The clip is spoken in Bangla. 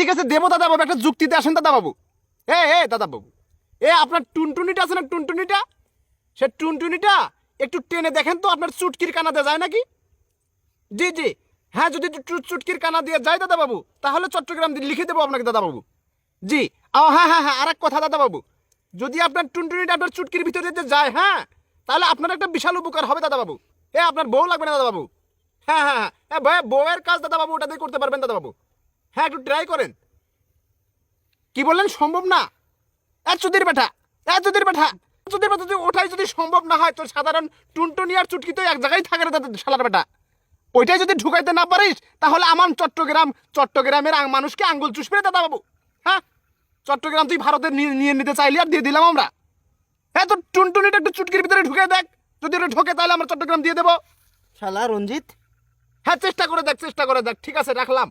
ঠিক আছে দেবো দাদা বাবু, একটা যুক্তিতে আসেন দাদা বাবু। দাদা বাবু, আপনার টুনটুনিটা আছে না, টুনটুনিটা, সে টুনটুনিটা একটু টেনে দেখেন তো আপনার চুটকির কানাতে যায় নাকি। জি জি, হ্যাঁ যদি চুটকির কানা দিয়ে যায় দাদা বাবু, তাহলে চট্টগ্রাম লিখে দেবো আপনাকে দাদা বাবু। জি, হ্যাঁ আর এক কথা দাদা বাবু, যদি আপনার টুনটুনিটা আপনার চুটকির ভিতরে দিয়ে যায়, হ্যাঁ, তাহলে আপনার একটা বিশাল উপকার হবে দাদা বাবু। আপনার বউ লাগবে না দাদা বাবু। হ্যাঁ ভাই, বউয়ের কাজ দাদা বাবু ওটা দিয়ে করতে পারবেন দাদা বাবু। হ্যাঁ একটু ট্রাই করেন। কি বললেন সম্ভব না? চুদির বেটা, চুদির বেটা, চুদির বেটা, যদি ওটাই যদি সম্ভব না হয়, তোর সাধারণ টুনটুনি আর চুটকি তো এক জায়গায় থাকে রে দাদা শালার বেটা। ওইটাই যদি ঢুকাইতে না পারিস, তাহলে আমার চট্টগ্রামের মানুষকে আঙ্গুল চুষবে রে দাদা বাবু। হ্যাঁ, চট্টগ্রাম তুই ভারতে নিয়ে নিতে চাইলি আর দিয়ে দিলাম আমরা। হ্যাঁ, তো টুনটুনিটা একটু চুটকির ভিতরে ঢুকে দেখ, যদি ওটা ঢোকে তাহলে আমরা চট্টগ্রাম দিয়ে দেবো। শালা রঞ্জিত। হ্যাঁ চেষ্টা করে দেখ, চেষ্টা করে দেখ। ঠিক আছে, রাখলাম।